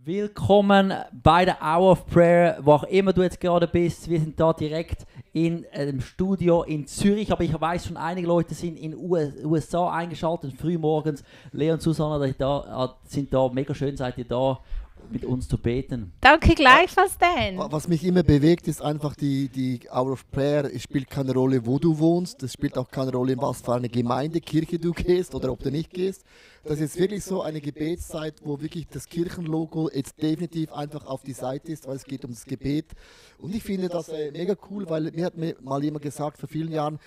Willkommen bei der Hour of Prayer, wo auch immer du jetzt gerade bist. Wir sind da direkt in dem Studio in Zürich, aber ich weiß schon, einige Leute sind in USA eingeschaltet, früh morgens. Leon und Susanna sind da, mega schön seid ihr da, mit uns zu beten. Danke gleichfalls, Dan. Was mich immer bewegt, ist einfach die Hour of Prayer. Es spielt keine Rolle, wo du wohnst. Es spielt auch keine Rolle, in was für eine Gemeinde, Kirche du gehst oder ob du nicht gehst. Das ist wirklich so eine Gebetszeit, wo wirklich das Kirchenlogo jetzt definitiv einfach auf die Seite ist, weil es geht um das Gebet. Und ich finde das mega cool, weil mir hat mir mal jemand gesagt vor vielen Jahren,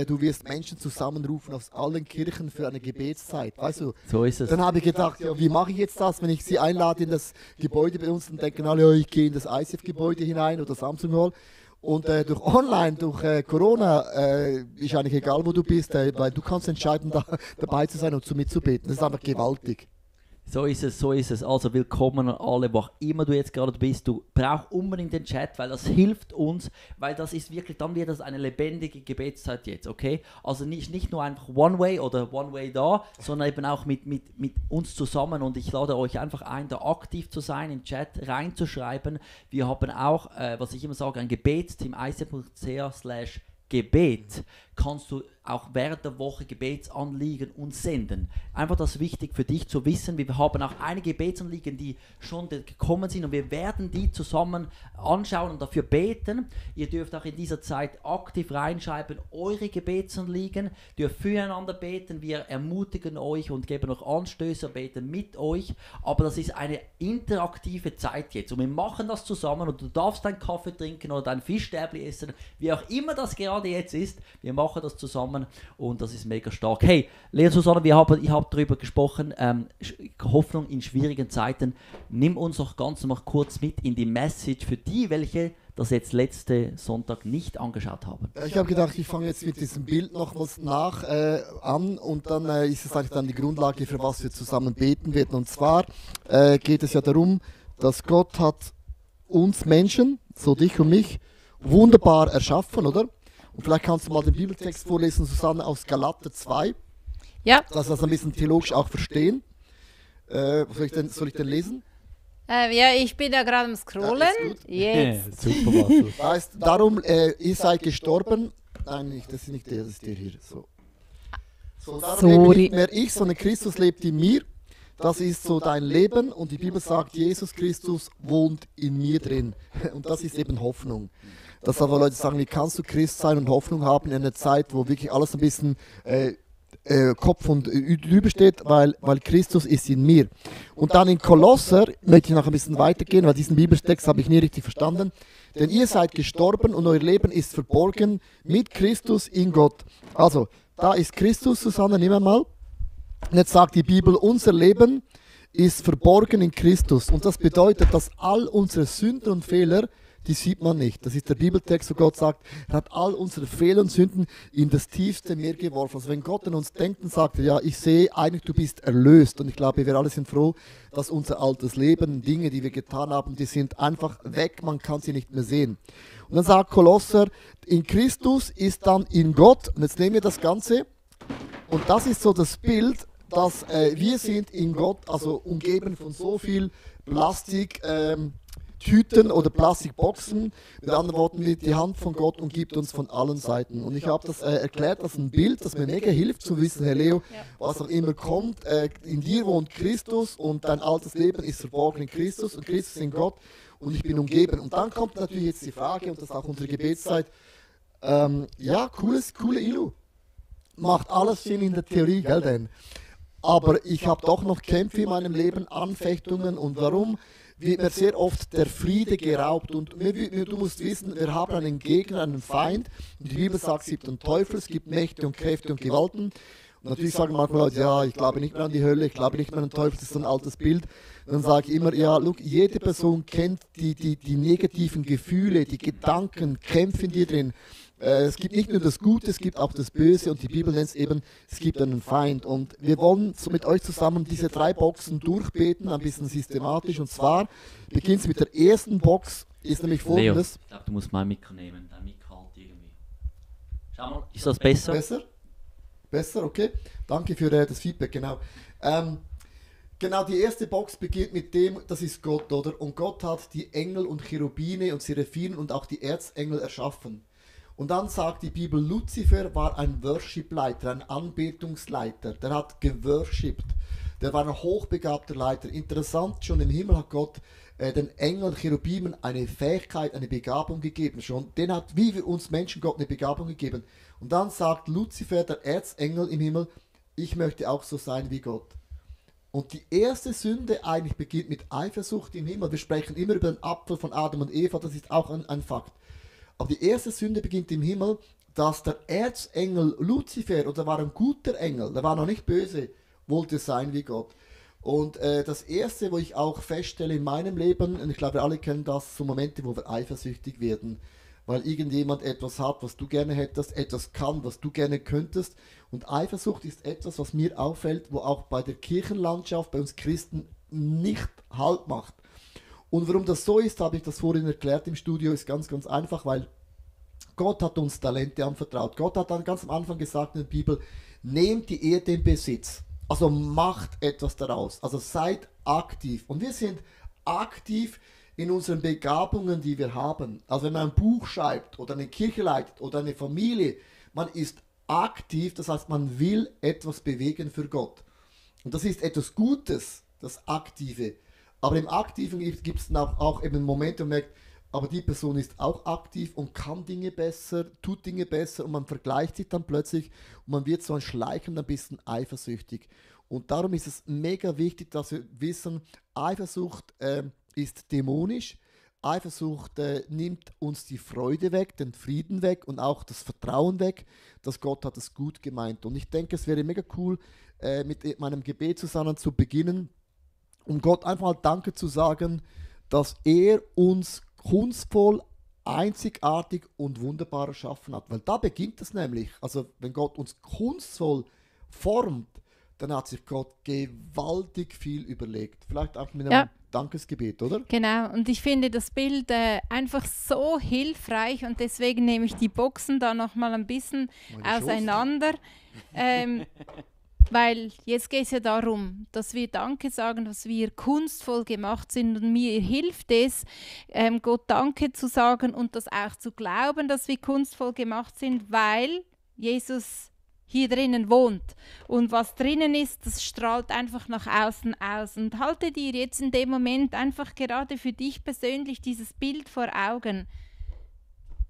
du wirst Menschen zusammenrufen aus allen Kirchen für eine Gebetszeit. Weißt du? So ist es. Dann habe ich gedacht, ja, wie mache ich jetzt das, wenn ich sie einlade in das Gebäude bei uns, dann denken alle, ja, ich gehe in das ICF-Gebäude hinein oder Samsung Hall. Und durch Online, durch Corona, ist eigentlich egal, wo du bist, weil du kannst entscheiden, dabei zu sein und mitzubeten. Das ist einfach gewaltig. So ist es, so ist es. Also willkommen an alle, wo auch immer du jetzt gerade bist. Du brauchst unbedingt den Chat, weil das hilft uns, weil das ist wirklich, dann wird das eine lebendige Gebetszeit jetzt, okay? Also nicht nur einfach One-Way oder One-Way da, sondern eben auch mit uns zusammen. Und ich lade euch einfach ein, da aktiv zu sein, im Chat reinzuschreiben. Wir haben auch, was ich immer sage, ein Gebetsteam, icf.ch/Gebet. Kannst du auch während der Woche Gebetsanliegen uns senden. Einfach das ist wichtig für dich zu wissen. Wir haben auch einige Gebetsanliegen, die schon gekommen sind und wir werden die zusammen anschauen und dafür beten. Ihr dürft auch in dieser Zeit aktiv reinschreiben, eure Gebetsanliegen, dürft füreinander beten. Wir ermutigen euch und geben euch Anstöße, beten mit euch. Aber das ist eine interaktive Zeit jetzt und wir machen das zusammen und du darfst deinen Kaffee trinken oder dein Fischstäbli essen, wie auch immer das gerade jetzt ist. Wir machen das zusammen und das ist mega stark. Hey, Lea, Susanne, ich habe darüber gesprochen, Hoffnung in schwierigen Zeiten. Nimm uns noch ganz noch kurz mit in die Message für die, welche das jetzt letzte Sonntag nicht angeschaut haben. Ich habe gedacht, ich fange jetzt mit diesem Bild noch was an und dann ist es eigentlich dann die Grundlage, für was wir zusammen beten werden. Und zwar geht es ja darum, dass Gott hat uns Menschen, so dich und mich, wunderbar erschaffen, oder? Und vielleicht kannst du mal den Bibeltext vorlesen, Susanne, aus Galater 2. Ja. Dass wir das ein bisschen theologisch auch verstehen. Soll ich den lesen? Ja, ich bin da gerade am Scrollen. Jetzt. Super, was. Heißt, darum, ihr seid gestorben. Nein, das ist nicht der, das ist der hier. So darum lebe nicht mehr ich, sondern Christus lebt in mir. Das ist so dein Leben und die Bibel sagt, Jesus Christus wohnt in mir drin. Und das ist eben Hoffnung. Dass aber Leute sagen, wie kannst du Christ sein und Hoffnung haben in einer Zeit, wo wirklich alles ein bisschen Kopf und drüber steht, weil Christus ist in mir. Und dann in Kolosser, möchte ich noch ein bisschen weitergehen, weil diesen Bibeltext habe ich nie richtig verstanden. Denn ihr seid gestorben und euer Leben ist verborgen mit Christus in Gott. Also, da ist Christus, Susanne, nimm mal. Und jetzt sagt die Bibel, unser Leben ist verborgen in Christus. Und das bedeutet, dass all unsere Sünden und Fehler, die sieht man nicht. Das ist der Bibeltext, wo Gott sagt, er hat all unsere Fehler und Sünden in das tiefste Meer geworfen. Also wenn Gott an uns denkt, dann sagt er, ja, ich sehe eigentlich, du bist erlöst. Und ich glaube, wir alle sind froh, dass unser altes Leben, Dinge, die wir getan haben, die sind einfach weg, man kann sie nicht mehr sehen. Und dann sagt Kolosser, in Christus ist dann in Gott, und jetzt nehmen wir das Ganze, und das ist so das Bild, dass wir sind in Gott, also umgeben von so viel Plastik, Tüten oder Plastikboxen. Mit anderen Worten, die Hand von Gott umgibt uns von allen Seiten. Und ich habe das erklärt als ein Bild, das mir mega hilft zu wissen, Herr Leo, was auch immer kommt. In dir wohnt Christus und dein altes Leben ist verborgen in Christus und Christus in Gott und ich bin umgeben. Und dann kommt natürlich jetzt die Frage, und das ist auch unsere Gebetszeit, ja, coole Ilu. Macht alles Sinn in der Theorie, gell denn? Aber ich habe doch noch Kämpfe in meinem Leben, Anfechtungen und warum? Wird mir sehr oft der Friede geraubt und du musst wissen, wir haben einen Gegner, einen Feind und die Bibel sagt, es gibt einen Teufel, es gibt Mächte und Kräfte und Gewalten und natürlich sagen manchmal Leute, ja, ich glaube nicht mehr an die Hölle, ich glaube nicht mehr an den Teufel, das ist so ein altes Bild. Und dann sage ich immer, ja, look, jede Person kennt die negativen Gefühle, die Gedanken, Kämpfe in dir drin. Es gibt nicht nur das Gute, es gibt auch das Böse und die Bibel nennt es eben, es gibt einen Feind. Und wir wollen so mit euch zusammen diese 3 Boxen durchbeten, ein bisschen systematisch. Und zwar beginnt es mit der ersten Box, ist nämlich folgendes. Leo, ich glaube, du musst mein Mikro nehmen, dein Mikro halt irgendwie. Schau mal, ist das besser? Besser, okay. Danke für das Feedback, genau. Genau, die erste Box beginnt mit dem, das ist Gott, oder? Und Gott hat die Engel und Cherubine und Seraphinen und auch die Erzengel erschaffen. Und dann sagt die Bibel, Luzifer war ein Worship-Leiter, ein Anbetungsleiter. Der hat geworshipped. Der war ein hochbegabter Leiter. Interessant, schon im Himmel hat Gott den Engeln, Cherubimen eine Fähigkeit, eine Begabung gegeben. Schon den hat, wie wir uns Menschen, Gott eine Begabung gegeben. Und dann sagt Luzifer, der Erzengel im Himmel, ich möchte auch so sein wie Gott. Und die erste Sünde eigentlich beginnt mit Eifersucht im Himmel. Wir sprechen immer über den Apfel von Adam und Eva, das ist auch ein Fakt. Aber die erste Sünde beginnt im Himmel, dass der Erzengel Luzifer, oder war ein guter Engel, der war noch nicht böse, wollte sein wie Gott. Und das erste, wo ich auch feststelle in meinem Leben, und ich glaube, wir alle kennen das, so Momente, wo wir eifersüchtig werden, weil irgendjemand etwas hat, was du gerne hättest, etwas kann, was du gerne könntest. Und Eifersucht ist etwas, was mir auffällt, wo auch bei der Kirchenlandschaft, bei uns Christen nicht Halt macht. Und warum das so ist, habe ich das vorhin erklärt im Studio, ist ganz, ganz einfach, weil Gott hat uns Talente anvertraut. Gott hat dann ganz am Anfang gesagt in der Bibel, nehmt die Erde in Besitz. Also macht etwas daraus. Also seid aktiv. Und wir sind aktiv in unseren Begabungen, die wir haben. Also wenn man ein Buch schreibt oder eine Kirche leitet oder eine Familie, man ist aktiv, das heißt, man will etwas bewegen für Gott. Und das ist etwas Gutes, das Aktive. Aber im Aktiven gibt es auch eben Momente, wo man merkt, aber die Person ist auch aktiv und kann Dinge besser, tut Dinge besser und man vergleicht sich dann plötzlich und man wird so ein schleichend ein bisschen eifersüchtig. Und darum ist es mega wichtig, dass wir wissen, Eifersucht ist dämonisch. Eifersucht nimmt uns die Freude weg, den Frieden weg und auch das Vertrauen weg, dass Gott hat es gut gemeint. Und ich denke, es wäre mega cool, mit meinem Gebet zusammen zu beginnen, um Gott einfach mal Danke zu sagen, dass er uns kunstvoll, einzigartig und wunderbar erschaffen hat. Weil da beginnt es nämlich. Also wenn Gott uns kunstvoll formt, dann hat sich Gott gewaltig viel überlegt. Vielleicht auch mit einem Dankesgebet, oder? Genau, und ich finde das Bild einfach so hilfreich und deswegen nehme ich die Boxen da nochmal ein bisschen auseinander. Weil jetzt geht es ja darum, dass wir Danke sagen, dass wir kunstvoll gemacht sind und mir hilft es, Gott Danke zu sagen und das auch zu glauben, dass wir kunstvoll gemacht sind, weil Jesus hier drinnen wohnt. Und was drinnen ist, das strahlt einfach nach außen aus. Und halte dir jetzt in dem Moment einfach gerade für dich persönlich dieses Bild vor Augen.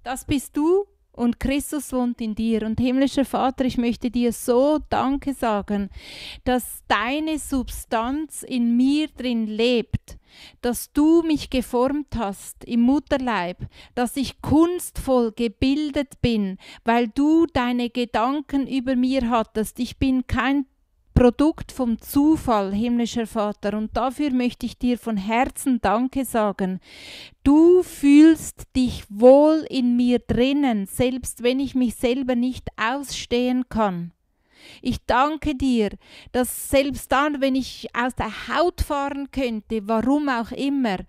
Das bist du. Und Christus wohnt in dir. Und himmlischer Vater, ich möchte dir so Danke sagen, dass deine Substanz in mir drin lebt, dass du mich geformt hast im Mutterleib, dass ich kunstvoll gebildet bin, weil du deine Gedanken über mir hattest. Ich bin kein Produkt vom Zufall, himmlischer Vater, und dafür möchte ich dir von Herzen Danke sagen. Du fühlst dich wohl in mir drinnen, selbst wenn ich mich selber nicht ausstehen kann. Ich danke dir, dass selbst dann, wenn ich aus der Haut fahren könnte, warum auch immer,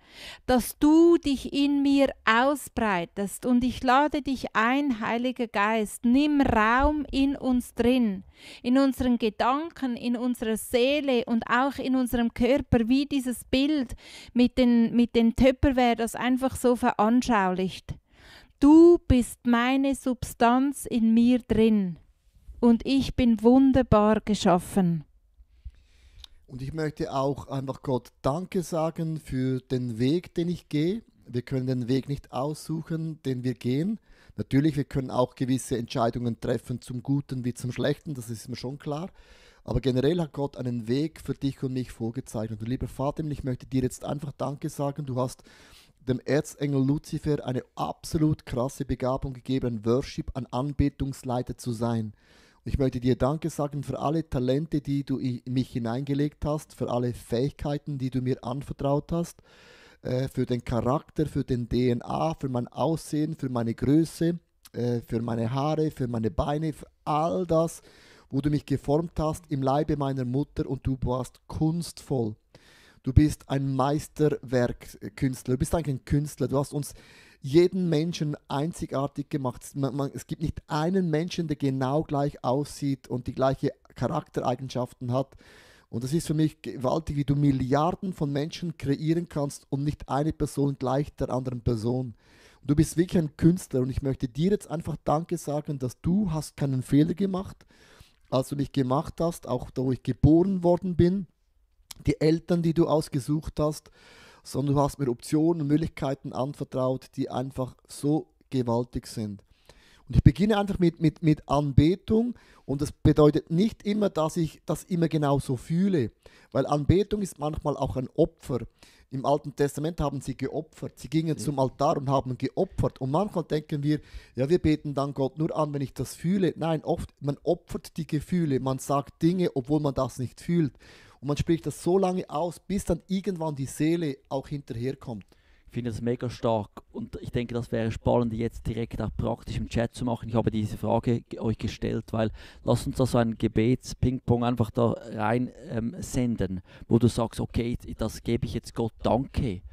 dass du dich in mir ausbreitest. Und ich lade dich ein, Heiliger Geist, nimm Raum in uns drin, in unseren Gedanken, in unserer Seele und auch in unserem Körper, wie dieses Bild mit den Tupperware das einfach so veranschaulicht. Du bist meine Substanz in mir drin. Und ich bin wunderbar geschaffen. Und ich möchte auch einfach Gott Danke sagen für den Weg, den ich gehe. Wir können den Weg nicht aussuchen, den wir gehen. Natürlich, wir können auch gewisse Entscheidungen treffen, zum Guten wie zum Schlechten, das ist mir schon klar. Aber generell hat Gott einen Weg für dich und mich vorgezeichnet. Und lieber Vater, ich möchte dir jetzt einfach Danke sagen. Du hast dem Erzengel Luzifer eine absolut krasse Begabung gegeben, ein Worship, ein Anbetungsleiter zu sein. Ich möchte dir Danke sagen für alle Talente, die du in mich hineingelegt hast, für alle Fähigkeiten, die du mir anvertraut hast, für den Charakter, für den DNA, für mein Aussehen, für meine Größe, für meine Haare, für meine Beine, für all das, wo du mich geformt hast im Leibe meiner Mutter und du warst kunstvoll. Du bist ein Meisterwerkkünstler, du bist eigentlich ein Künstler, du hast uns jeden Menschen einzigartig gemacht. Es gibt nicht einen Menschen, der genau gleich aussieht und die gleichen Charaktereigenschaften hat. Und das ist für mich gewaltig, wie du Milliarden von Menschen kreieren kannst und nicht eine Person gleich der anderen Person. Und du bist wirklich ein Künstler und ich möchte dir jetzt einfach Danke sagen, dass du hast keinen Fehler gemacht, als du mich gemacht hast, auch da, wo ich geboren worden bin, die Eltern, die du ausgesucht hast, sondern du hast mir Optionen und Möglichkeiten anvertraut, die einfach so gewaltig sind. Und ich beginne einfach mit Anbetung und das bedeutet nicht immer, dass ich das immer genau so fühle, weil Anbetung ist manchmal auch ein Opfer. Im Alten Testament haben sie geopfert, sie gingen zum Altar und haben geopfert und manchmal denken wir, ja, wir beten dann Gott nur an, wenn ich das fühle. Nein, oft, man opfert die Gefühle, man sagt Dinge, obwohl man das nicht fühlt und man spricht das so lange aus, bis dann irgendwann die Seele auch hinterherkommt. Ich finde das mega stark und ich denke, das wäre spannend, jetzt direkt auch praktisch im Chat zu machen. Ich habe diese Frage euch gestellt, weil lasst uns da so einen Gebets-Ping-Pong einfach da rein senden, wo du sagst, okay, das gebe ich jetzt Gott Danke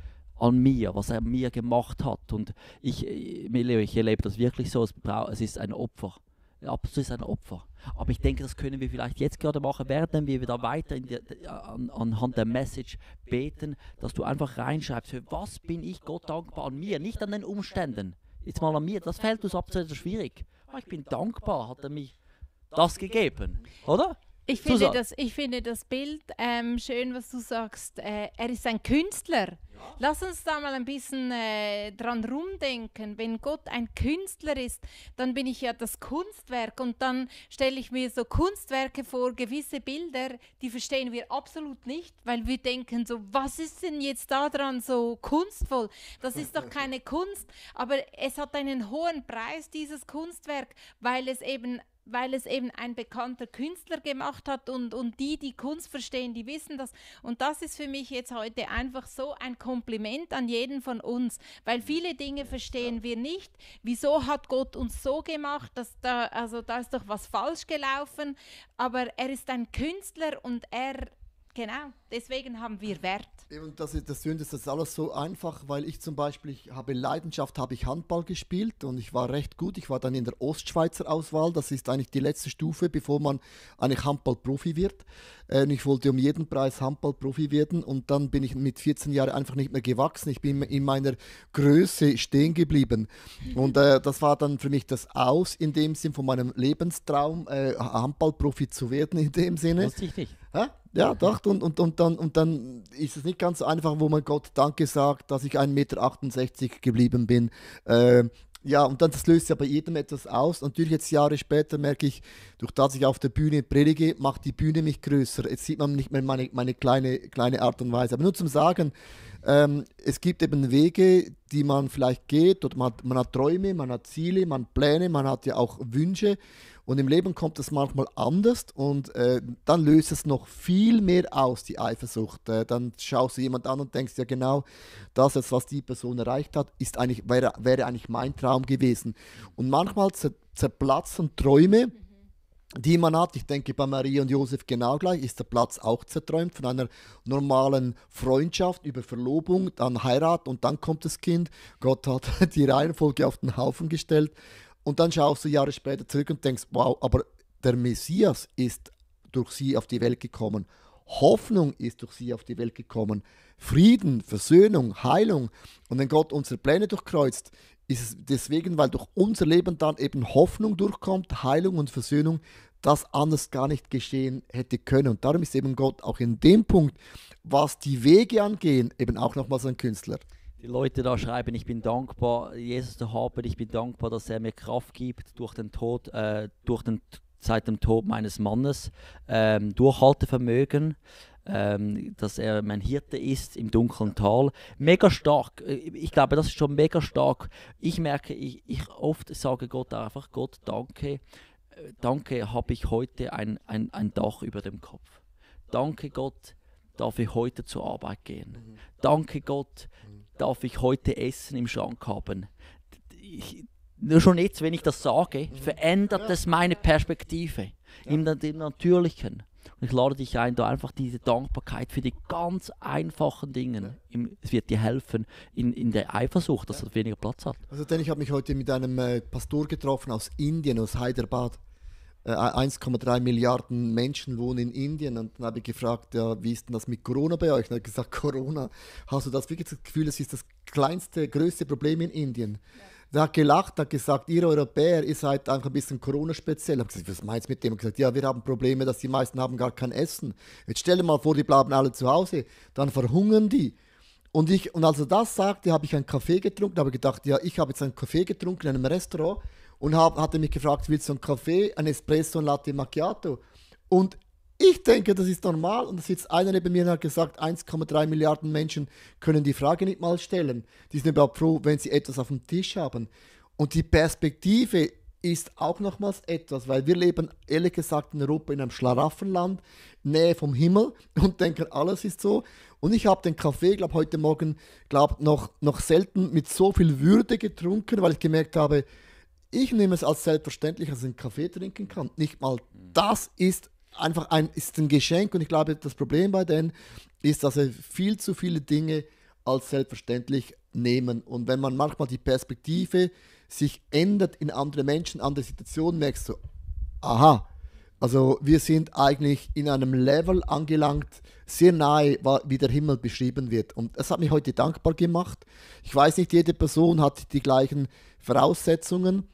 an mir, was er mir gemacht hat. Und ich erlebe das wirklich so, es ist ein Opfer. Absolut ist ein Opfer. Aber ich denke, das können wir vielleicht jetzt gerade machen, während wir da weiter anhand der Message beten, dass du einfach reinschreibst, für was bin ich Gott dankbar an mir, nicht an den Umständen. Jetzt mal an mir, das fällt uns absolut schwierig. Aber ich bin dankbar, hat er mich das gegeben, oder? Ich finde das Bild schön, was du sagst. Er ist ein Künstler. Lass uns da mal ein bisschen dran rumdenken. Wenn Gott ein Künstler ist, dann bin ich ja das Kunstwerk und dann stelle ich mir so Kunstwerke vor, gewisse Bilder, die verstehen wir absolut nicht, weil wir denken so, was ist denn jetzt da dran so kunstvoll? Das ist doch keine Kunst, aber es hat einen hohen Preis, dieses Kunstwerk, weil es eben ein bekannter Künstler gemacht hat und die Kunst verstehen, die wissen das. Und das ist für mich jetzt heute einfach so ein Kompliment an jeden von uns, weil viele Dinge verstehen wir nicht. Wieso hat Gott uns so gemacht, da ist doch was falsch gelaufen, aber er ist ein Künstler und genau, deswegen haben wir Wert. Und das ist alles so einfach, weil ich zum Beispiel, habe Handball gespielt und ich war recht gut. Ich war dann in der Ostschweizer Auswahl, das ist eigentlich die letzte Stufe, bevor man eigentlich Handballprofi wird. Ich wollte um jeden Preis Handballprofi werden und dann bin ich mit 14 Jahren einfach nicht mehr gewachsen. Ich bin in meiner Größe stehen geblieben und das war dann für mich das Aus in dem Sinn von meinem Lebenstraum, Handballprofi zu werden in dem Sinne. Das ist richtig. Ja, doch, und dann ist es nicht ganz so einfach, wo man Gott Danke sagt, dass ich 1,68 Meter geblieben bin. Ja, und dann das löst ja bei jedem etwas aus. Natürlich jetzt Jahre später merke ich, durch das ich auf der Bühne predige, macht die Bühne mich größer. Jetzt sieht man nicht mehr meine kleine Art und Weise. Aber nur zum Sagen, es gibt eben Wege, die man vielleicht geht, oder man hat Träume, man hat Ziele, man hat Pläne, man hat ja auch Wünsche. Und im Leben kommt es manchmal anders und dann löst es noch viel mehr aus, die Eifersucht. Dann schaust du jemand an und denkst, ja genau, das jetzt, was die Person erreicht hat, wäre eigentlich mein Traum gewesen. Und manchmal zerplatzen Träume, die man hat. Ich denke, bei Maria und Josef genau gleich, ist der Platz auch zerträumt von einer normalen Freundschaft über Verlobung, dann Heirat und dann kommt das Kind. Gott hat die Reihenfolge auf den Haufen gestellt. Und dann schaust du Jahre später zurück und denkst, wow, aber der Messias ist durch sie auf die Welt gekommen. Hoffnung ist durch sie auf die Welt gekommen. Frieden, Versöhnung, Heilung. Und wenn Gott unsere Pläne durchkreuzt, ist es deswegen, weil durch unser Leben dann eben Hoffnung durchkommt, Heilung und Versöhnung, das anders gar nicht geschehen hätte können. Und darum ist eben Gott auch in dem Punkt, was die Wege angehen, eben auch nochmals ein Künstler. Die Leute da schreiben, ich bin dankbar, Jesus zu haben, ich bin dankbar, dass er mir Kraft gibt durch den Tod, seit dem Tod meines Mannes, Durchhaltevermögen, dass er mein Hirte ist im dunklen Tal. Mega stark, ich glaube, das ist schon mega stark. Ich merke, ich oft sage Gott einfach, Gott, danke, habe ich heute ein Dach über dem Kopf. Danke Gott, darf ich heute zur Arbeit gehen. Danke Gott, darf ich heute Essen im Schrank haben. Nur schon jetzt, wenn ich das sage, verändert es meine Perspektive im Natürlichen. Und ich lade dich ein, da einfach diese Dankbarkeit für die ganz einfachen Dinge. Es wird dir helfen in der Eifersucht, dass es weniger Platz hat. Also denn ich habe mich heute mit einem Pastor getroffen aus Indien, aus Hyderabad. 1,3 Milliarden Menschen wohnen in Indien. Und dann habe ich gefragt, ja, wie ist denn das mit Corona bei euch? Und er hat gesagt, Corona, hast du das wirklich das Gefühl, es ist das größte Problem in Indien? Der hat gelacht, hat gesagt, ihr Europäer, ihr seid einfach ein bisschen Corona-speziell. Ich habe gesagt, was meinst du mit dem? Er hat gesagt, ja, wir haben Probleme, dass die meisten haben gar kein Essen. Jetzt stell dir mal vor, die bleiben alle zu Hause, dann verhungern die. Und als er das sagte, habe ich einen Kaffee getrunken, habe gedacht, ja, ich habe jetzt einen Kaffee getrunken in einem Restaurant und hat er mich gefragt, willst du einen Kaffee, ein Espresso, ein Latte Macchiato? Und ich denke, das ist normal. Und da sitzt einer neben mir und hat gesagt, 1,3 Milliarden Menschen können die Frage nicht mal stellen. Die sind überhaupt froh, wenn sie etwas auf dem Tisch haben. Und die Perspektive ist auch nochmals etwas, weil wir leben, ehrlich gesagt, in Europa in einem Schlaraffenland, Nähe vom Himmel und denken, alles ist so. Und ich habe den Kaffee, glaube heute Morgen, noch selten mit so viel Würde getrunken, weil ich gemerkt habe, ich nehme es als selbstverständlich, dass ich einen Kaffee trinken kann. Nicht mal das ist einfach ein Geschenk. Und ich glaube, das Problem bei denen ist, dass sie viel zu viele Dinge als selbstverständlich nehmen. Und wenn man manchmal die Perspektive sich ändert in andere Menschen, andere Situationen, merkst du, aha, also wir sind eigentlich in einem Level angelangt, sehr nahe, wie der Himmel beschrieben wird. Und das hat mich heute dankbar gemacht. Ich weiß nicht, jede Person hat die gleichen Voraussetzungen.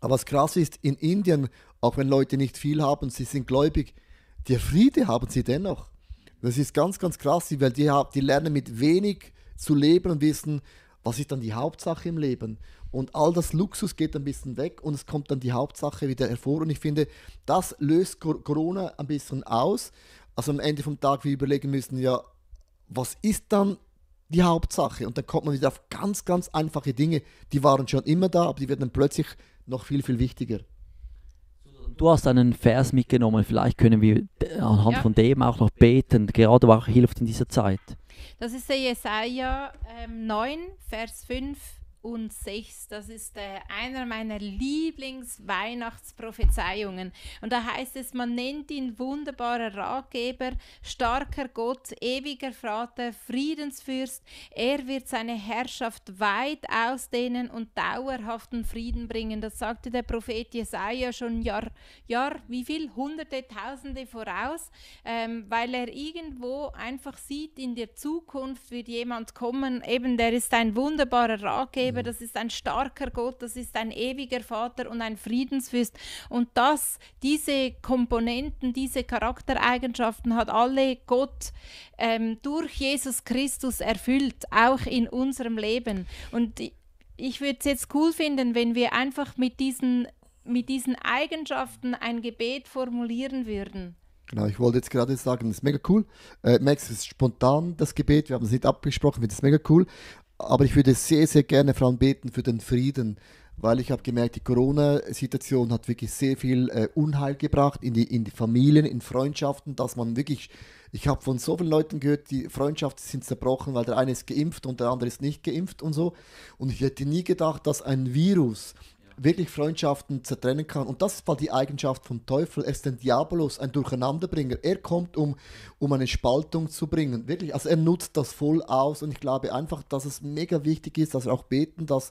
Aber was krass ist, in Indien, auch wenn Leute nicht viel haben, sie sind gläubig, der Friede haben sie dennoch. Das ist ganz, ganz krass, weil die lernen mit wenig zu leben und wissen, was ist dann die Hauptsache im Leben. Und all das Luxus geht ein bisschen weg und es kommt dann die Hauptsache wieder hervor. Und ich finde, das löst Corona ein bisschen aus. Also am Ende vom Tag wir überlegen müssen, ja, was ist dann die Hauptsache? Und dann kommt man wieder auf ganz, ganz einfache Dinge. Die waren schon immer da, aber die werden dann plötzlich noch viel, viel wichtiger. Du hast einen Vers mitgenommen, vielleicht können wir anhand von dem auch noch beten, gerade auch hilft in dieser Zeit. Das ist der Jesaja 9, Vers 5 und 6. Das ist einer meiner Lieblings-Weihnachtsprophezeiungen. Und da heißt es, man nennt ihn wunderbarer Ratgeber, starker Gott, ewiger Vater, Friedensfürst. Er wird seine Herrschaft weit ausdehnen und dauerhaften Frieden bringen. Das sagte der Prophet Jesaja schon wie viel? Hunderte, Tausende voraus, weil er irgendwo einfach sieht, in der Zukunft wird jemand kommen, eben der ist ein wunderbarer Ratgeber, das ist ein starker Gott, das ist ein ewiger Vater und ein Friedensfürst. Und diese Komponenten, diese Charaktereigenschaften hat alle Gott durch Jesus Christus erfüllt, auch in unserem Leben. Und ich würde es jetzt cool finden, wenn wir einfach mit diesen Eigenschaften ein Gebet formulieren würden. Genau, ich wollte jetzt gerade sagen, das ist mega cool. Max, es ist spontan, das Gebet, wir haben es nicht abgesprochen, ich finde das mega cool. Aber ich würde sehr, sehr gerne vor allem beten für den Frieden, weil ich habe gemerkt, die Corona-Situation hat wirklich sehr viel Unheil gebracht in die Familien, in Freundschaften, dass man wirklich, ich habe von so vielen Leuten gehört, die Freundschaften sind zerbrochen, weil der eine ist geimpft und der andere ist nicht geimpft und so. Und ich hätte nie gedacht, dass ein Virus wirklich Freundschaften zertrennen kann. Und das ist die Eigenschaft vom Teufel. Er ist ein Diabolos, ein Durcheinanderbringer. Er kommt, um eine Spaltung zu bringen. Wirklich, also er nutzt das voll aus. Und ich glaube einfach, dass es mega wichtig ist, dass wir auch beten, dass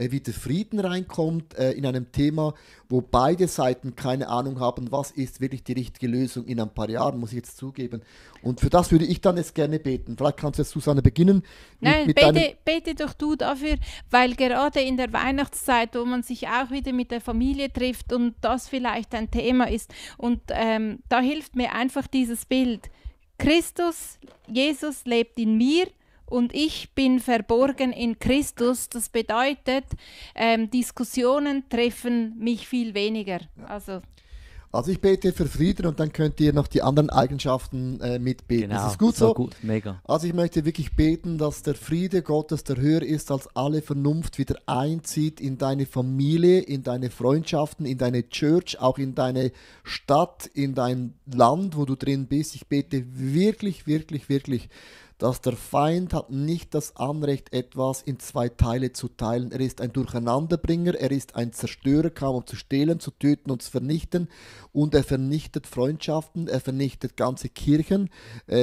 wieder Frieden reinkommt in einem Thema, wo beide Seiten keine Ahnung haben, was ist wirklich die richtige Lösung in ein paar Jahren, muss ich jetzt zugeben. Und für das würde ich dann jetzt gerne beten. Vielleicht kannst du jetzt, Susanne, beginnen. Bete doch du dafür, weil gerade in der Weihnachtszeit, wo man sich auch wieder mit der Familie trifft und das vielleicht ein Thema ist, und da hilft mir einfach dieses Bild. Christus, Jesus lebt in mir, und ich bin verborgen in Christus. Das bedeutet, Diskussionen treffen mich viel weniger. Ja. Also ich bete für Frieden und dann könnt ihr noch die anderen Eigenschaften mitbeten. Genau, das ist gut so? Gut, mega. Also ich möchte wirklich beten, dass der Friede Gottes, der höher ist als alle Vernunft, wieder einzieht in deine Familie, in deine Freundschaften, in deine Church, auch in deine Stadt, in dein Land, wo du drin bist. Ich bete wirklich, wirklich, wirklich, dass der Feind hat nicht das Anrecht, etwas in zwei Teile zu teilen. Er ist ein Durcheinanderbringer, er ist ein Zerstörer, kam um zu stehlen, zu töten und zu vernichten. Und er vernichtet Freundschaften, er vernichtet ganze Kirchen,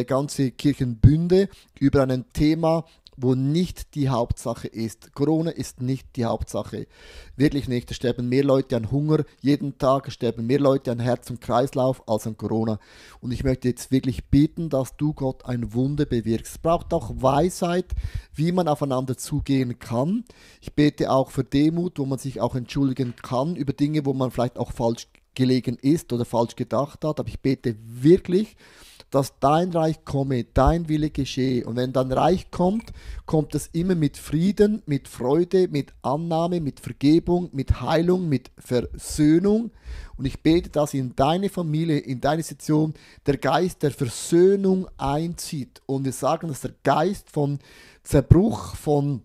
ganze Kirchenbünde über ein Thema, wo nicht die Hauptsache ist. Corona ist nicht die Hauptsache. Wirklich nicht. Es sterben mehr Leute an Hunger jeden Tag, es sterben mehr Leute an Herz- und Kreislauf als an Corona. Und ich möchte jetzt wirklich bitten, dass du, Gott, ein Wunder bewirkst. Es braucht auch Weisheit, wie man aufeinander zugehen kann. Ich bete auch für Demut, wo man sich auch entschuldigen kann über Dinge, wo man vielleicht auch falsch gelegen ist oder falsch gedacht hat. Aber ich bete wirklich, dass dein Reich komme, dein Wille geschehe. Und wenn dein Reich kommt, kommt es immer mit Frieden, mit Freude, mit Annahme, mit Vergebung, mit Heilung, mit Versöhnung. Und ich bete, dass in deine Familie, in deine Situation der Geist der Versöhnung einzieht. Und wir sagen, dass der Geist von Zerbruch, von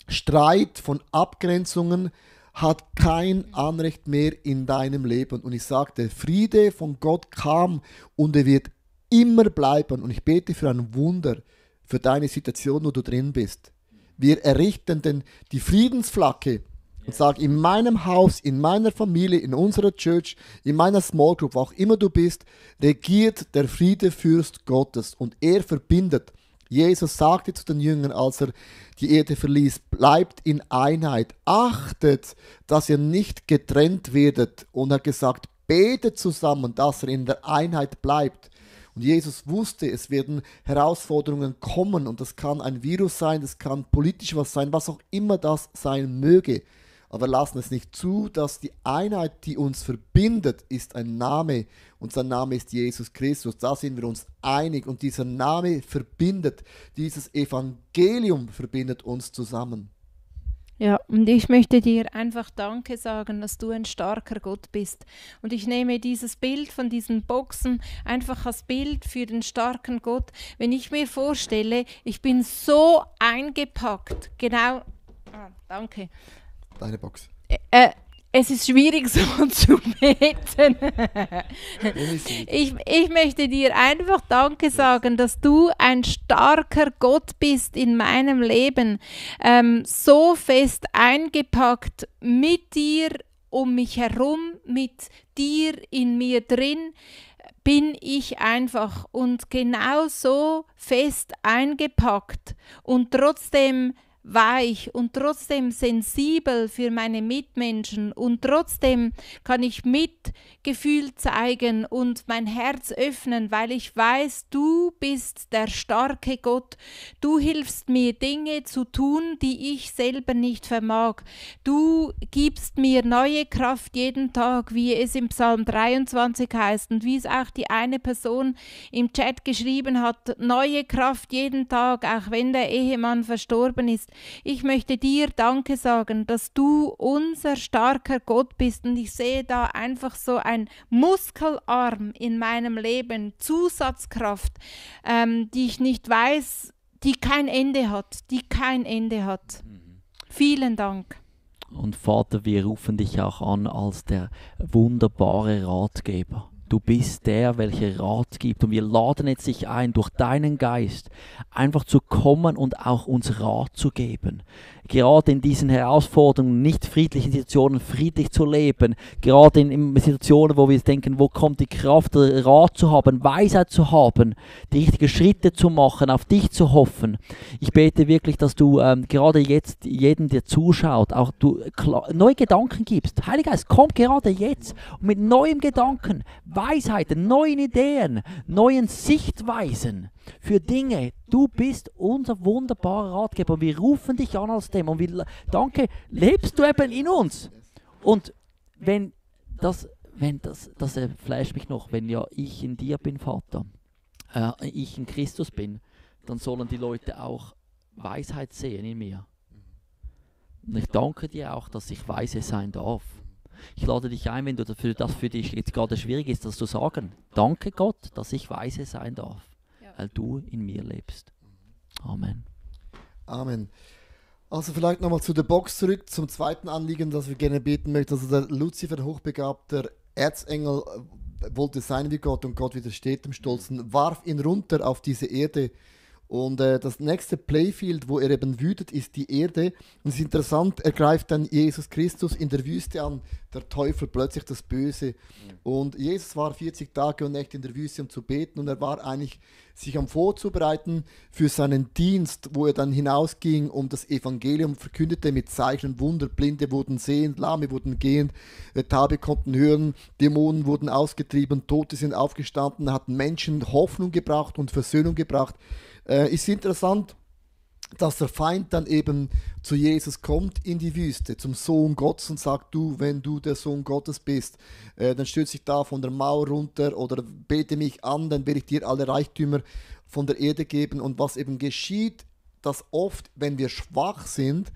Streit, von Abgrenzungen hat kein Anrecht mehr in deinem Leben. Und ich sage, der Friede von Gott kam und er wird immer bleiben. Und ich bete für ein Wunder für deine Situation, wo du drin bist. Wir errichten denn die Friedensflagge und sagen, in meinem Haus, in meiner Familie, in unserer Church, in meiner Small Group, wo auch immer du bist, regiert der Friedefürst Gottes und er verbindet. Jesus sagte zu den Jüngern, als er die Erde verließ, bleibt in Einheit, achtet, dass ihr nicht getrennt werdet. Und er hat gesagt, betet zusammen, dass er in der Einheit bleibt. Und Jesus wusste, es werden Herausforderungen kommen und das kann ein Virus sein, das kann politisch was sein, was auch immer das sein möge. Aber wir lassen es nicht zu, dass die Einheit, die uns verbindet, ist ein Name und sein Name ist Jesus Christus. Da sind wir uns einig und dieser Name verbindet, dieses Evangelium verbindet uns zusammen. Ja, und ich möchte dir einfach Danke sagen, dass du ein starker Gott bist. Und ich nehme dieses Bild von diesen Boxen einfach als Bild für den starken Gott. Wenn ich mir vorstelle, ich bin so eingepackt, genau, danke. Deine Box. Es ist schwierig so zu beten. Ich möchte dir einfach Danke sagen, dass du ein starker Gott bist in meinem Leben. So fest eingepackt mit dir um mich herum, mit dir in mir drin, bin ich einfach und genau so fest eingepackt und trotzdem weich und trotzdem sensibel für meine Mitmenschen und trotzdem kann ich Mitgefühl zeigen und mein Herz öffnen, weil ich weiß, du bist der starke Gott. Du hilfst mir, Dinge zu tun, die ich selber nicht vermag. Du gibst mir neue Kraft jeden Tag, wie es im Psalm 23 heißt und wie es auch die eine Person im Chat geschrieben hat, neue Kraft jeden Tag, auch wenn der Ehemann verstorben ist. Ich möchte dir Danke sagen, dass du unser starker Gott bist und ich sehe da einfach so ein Muskelarm in meinem Leben, Zusatzkraft, die ich nicht weiß, die kein Ende hat, Vielen Dank. Und Vater, wir rufen dich auch an als der wunderbare Ratgeber. Du bist der, welcher Rat gibt. Und wir laden jetzt dich ein, durch deinen Geist einfach zu kommen und auch uns Rat zu geben. Gerade in diesen Herausforderungen, nicht friedlichen Situationen, friedlich zu leben. Gerade in Situationen, wo wir denken, wo kommt die Kraft, Rat zu haben, Weisheit zu haben, die richtigen Schritte zu machen, auf dich zu hoffen. Ich bete wirklich, dass du gerade jetzt jedem, der zuschaut, auch du neue Gedanken gibst. Heiliger Geist, komm gerade jetzt und mit neuem Gedanken, Weisheiten, neuen Ideen, neuen Sichtweisen für Dinge. Du bist unser wunderbarer Ratgeber und wir rufen dich an als dem und wir danke, lebst du eben in uns. Und wenn das flasht mich noch, wenn ja ich in dir bin, Vater, ich in Christus bin, dann sollen die Leute auch Weisheit sehen in mir. Und ich danke dir auch, dass ich weise sein darf. Ich lade dich ein, wenn das für dich jetzt gerade schwierig ist, das zu sagen. Danke Gott, dass ich weise sein darf, weil du in mir lebst. Amen. Amen. Also vielleicht nochmal zu der Box zurück, zum zweiten Anliegen, das wir gerne beten möchten. Also der Luzifer, hochbegabter Erzengel, wollte sein wie Gott und Gott widersteht dem Stolzen, warf ihn runter auf diese Erde Und das nächste Playfield, wo er eben wütet, ist die Erde. Und es ist interessant, er greift dann Jesus Christus in der Wüste an, der Teufel plötzlich das Böse. Und Jesus war 40 Tage und Nächte in der Wüste, um zu beten. Und er war eigentlich sich am Vorzubereiten für seinen Dienst, wo er dann hinausging, um das Evangelium verkündete mit Zeichen und Wunder. Blinde wurden sehend, Lahme wurden gehend, Taube konnten hören, Dämonen wurden ausgetrieben, Tote sind aufgestanden, hat Menschen Hoffnung gebracht und Versöhnung gebracht. Ist interessant, dass der Feind dann eben zu Jesus kommt in die Wüste, zum Sohn Gottes und sagt, du, wenn du der Sohn Gottes bist, dann stürze ich da von der Mauer runter oder bete mich an, dann werde ich dir alle Reichtümer von der Erde geben. Und was eben geschieht, dass oft, wenn wir schwach sind,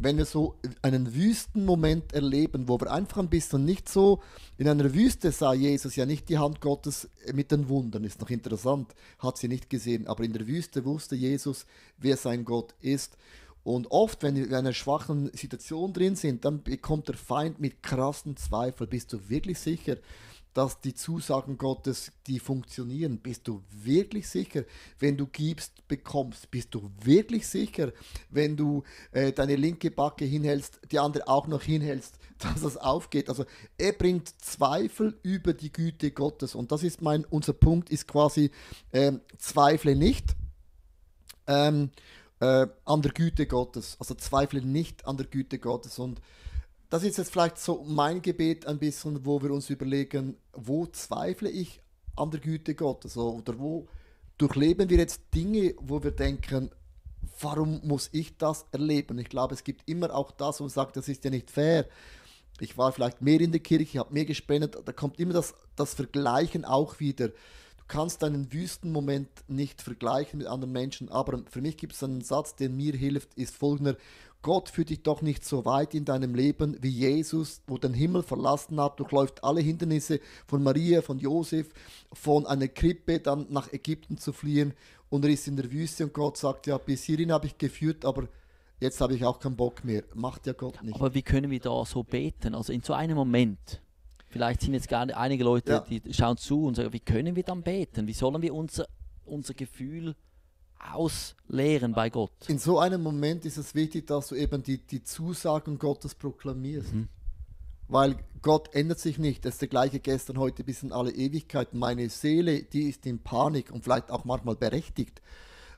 wenn wir so einen Wüstenmoment erleben, wo wir einfach ein bisschen nicht so, in einer Wüste sah Jesus ja nicht die Hand Gottes mit den Wundern, ist noch interessant, hat sie nicht gesehen, aber in der Wüste wusste Jesus, wer sein Gott ist. Und oft, wenn wir in einer schwachen Situation drin sind, dann bekommt der Feind mit krassen Zweifeln. Bist du wirklich sicher, dass die Zusagen Gottes, die funktionieren? Bist du wirklich sicher, wenn du gibst, bekommst? Bist du wirklich sicher, wenn du deine linke Backe hinhältst, die andere auch noch hinhältst, dass das aufgeht? Also er bringt Zweifel über die Güte Gottes. Und das ist unser Punkt, ist quasi, zweifle nicht an der Güte Gottes. Also zweifle nicht an der Güte Gottes. Und das ist jetzt vielleicht so mein Gebet ein bisschen, wo wir uns überlegen, wo zweifle ich an der Güte Gottes? Oder wo durchleben wir jetzt Dinge, wo wir denken, warum muss ich das erleben? Ich glaube, es gibt immer auch das, wo man sagt, das ist ja nicht fair. Ich war vielleicht mehr in der Kirche, habe mehr gespendet, da kommt immer das Vergleichen auch wieder. Du kannst deinen Wüstenmoment nicht vergleichen mit anderen Menschen, aber für mich gibt es einen Satz, der mir hilft, ist folgender: Gott führt dich doch nicht so weit in deinem Leben wie Jesus, wo den Himmel verlassen hat, durchläuft alle Hindernisse von Maria, von Josef, von einer Krippe dann nach Ägypten zu fliehen, und er ist in der Wüste und Gott sagt, ja, bis hierhin habe ich geführt, aber jetzt habe ich auch keinen Bock mehr. Macht ja Gott nicht. Aber wie können wir da so beten? Also in so einem Moment, vielleicht sind jetzt gerade einige Leute, die schauen zu und sagen, wie können wir dann beten? Wie sollen wir unser Gefühl ausleeren bei Gott? In so einem Moment ist es wichtig, dass du eben die Zusagen Gottes proklamierst. Weil Gott ändert sich nicht. Er ist der gleiche gestern, heute bis in alle Ewigkeit. Meine Seele, die ist in Panik und vielleicht auch manchmal berechtigt,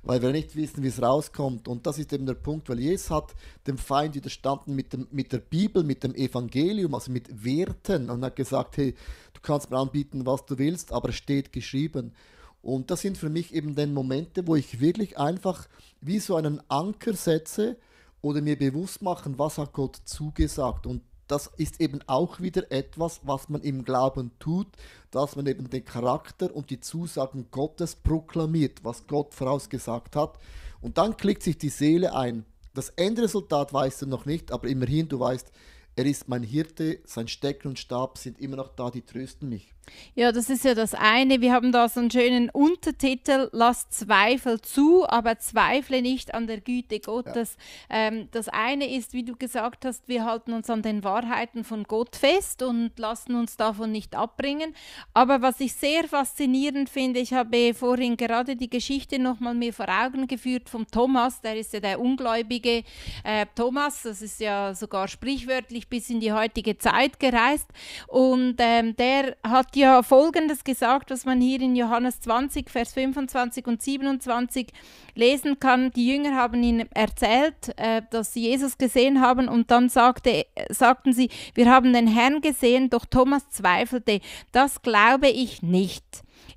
weil wir nicht wissen, wie es rauskommt. Und das ist eben der Punkt, weil Jesus hat dem Feind widerstanden mit der Bibel, mit dem Evangelium, also mit Werten, und hat gesagt, hey, du kannst mir anbieten, was du willst, aber es steht geschrieben. Und das sind für mich eben dann Momente, wo ich wirklich einfach wie so einen Anker setze oder mir bewusst machen, was hat Gott zugesagt. Und das ist eben auch wieder etwas, was man im Glauben tut, dass man eben den Charakter und die Zusagen Gottes proklamiert, was Gott vorausgesagt hat. Und dann klickt sich die Seele ein. Das Endresultat weißt du noch nicht, aber immerhin, du weißt, er ist mein Hirte, sein Stecken und Stab sind immer noch da, die trösten mich. Ja, das ist ja das eine. Wir haben da so einen schönen Untertitel, lass Zweifel zu, aber zweifle nicht an der Güte Gottes. Ja. Das eine ist, wie du gesagt hast, wir halten uns an den Wahrheiten von Gott fest und lassen uns davon nicht abbringen. Aber was ich sehr faszinierend finde, ich habe vorhin gerade die Geschichte nochmal mir vor Augen geführt vom Thomas, der ist ja der ungläubige Thomas, das ist ja sogar sprichwörtlich bis in die heutige Zeit gereist, und der hat ja Folgendes gesagt, was man hier in Johannes 20, Vers 25 und 27 lesen kann. Die Jünger haben ihm erzählt, dass sie Jesus gesehen haben, und dann sagten sie, wir haben den Herrn gesehen, doch Thomas zweifelte. Das glaube ich nicht.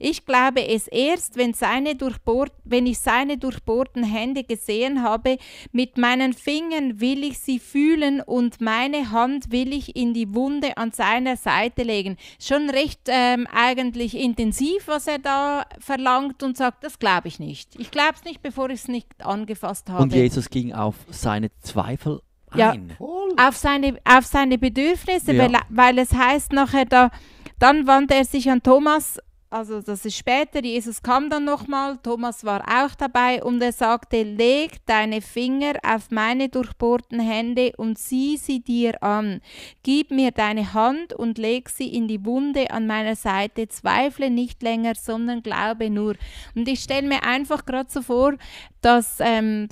Ich glaube es erst, wenn ich seine durchbohrten Hände gesehen habe. Mit meinen Fingern will ich sie fühlen und meine Hand will ich in die Wunde an seiner Seite legen. Schon recht eigentlich intensiv, was er da verlangt, und sagt, das glaube ich nicht. Ich glaube es nicht, bevor ich es nicht angefasst habe. Und Jesus ging auf seine Zweifel ein. Ja, auf seine Bedürfnisse, weil es heißt nachher da, dann wandte er sich an Thomas, also das ist später, Jesus kam dann nochmal, Thomas war auch dabei und er sagte, leg deine Finger auf meine durchbohrten Hände und sieh sie dir an. Gib mir deine Hand und leg sie in die Wunde an meiner Seite. Zweifle nicht länger, sondern glaube nur. Und ich stelle mir einfach gerade so vor, dass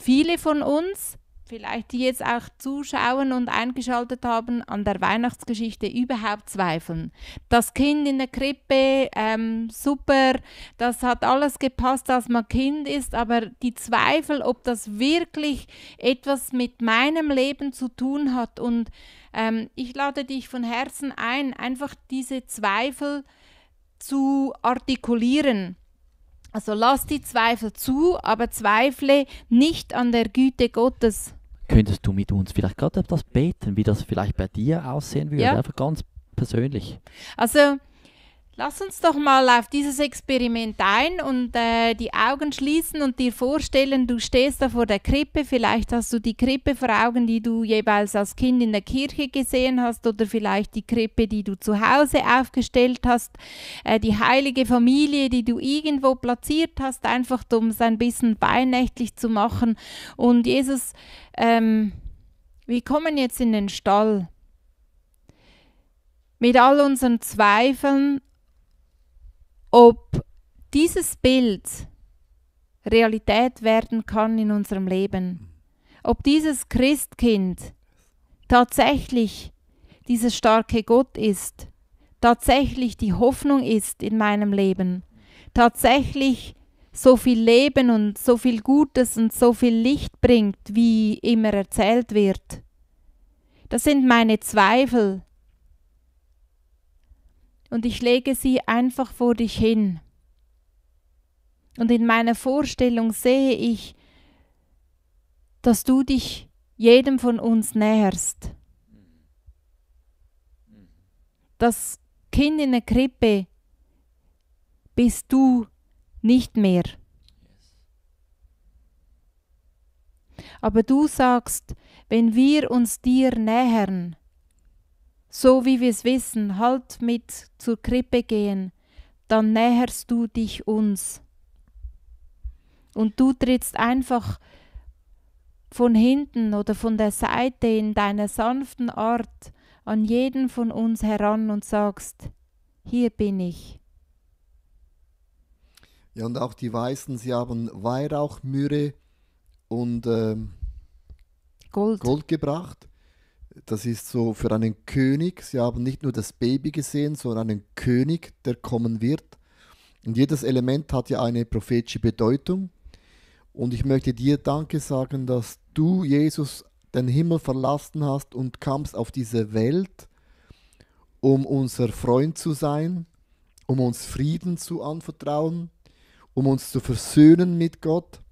viele von uns, vielleicht die jetzt auch zuschauen und eingeschaltet haben, an der Weihnachtsgeschichte überhaupt zweifeln. Das Kind in der Krippe, super, das hat alles gepasst, als man Kind ist, aber die Zweifel, ob das wirklich etwas mit meinem Leben zu tun hat. Und ich lade dich von Herzen ein, einfach diese Zweifel zu artikulieren. Also lass die Zweifel zu, aber zweifle nicht an der Güte Gottes. Könntest du mit uns vielleicht gerade etwas beten, wie das vielleicht bei dir aussehen würde? Ja. Einfach ganz persönlich. Also lass uns doch mal auf dieses Experiment ein und die Augen schließen und dir vorstellen, du stehst da vor der Krippe. Vielleicht hast du die Krippe vor Augen, die du jeweils als Kind in der Kirche gesehen hast, oder vielleicht die Krippe, die du zu Hause aufgestellt hast, die heilige Familie, die du irgendwo platziert hast, einfach um es ein bisschen weihnachtlich zu machen. Und Jesus, wir kommen jetzt in den Stall mit all unseren Zweifeln, ob dieses Bild Realität werden kann in unserem Leben. Ob dieses Christkind tatsächlich dieser starke Gott ist, tatsächlich die Hoffnung ist in meinem Leben, tatsächlich so viel Leben und so viel Gutes und so viel Licht bringt, wie immer erzählt wird. Das sind meine Zweifel. Und ich lege sie einfach vor dich hin. Und in meiner Vorstellung sehe ich, dass du dich jedem von uns näherst. Das Kind in der Krippe bist du nicht mehr. Aber du sagst, wenn wir uns dir nähern, so wie wir es wissen, halt mit zur Krippe gehen, dann näherst du dich uns. Und du trittst einfach von hinten oder von der Seite in deiner sanften Art an jeden von uns heran und sagst, hier bin ich. Ja, und auch die Weißen, sie haben Weihrauch, Myrrhe und Gold gebracht. Das ist so für einen König. Sie haben nicht nur das Baby gesehen, sondern einen König, der kommen wird. Und jedes Element hat ja eine prophetische Bedeutung. Und ich möchte dir Danke sagen, dass du, Jesus, den Himmel verlassen hast und kamst auf diese Welt, um unser Freund zu sein, um uns Frieden zu anvertrauen, um uns zu versöhnen mit Gott,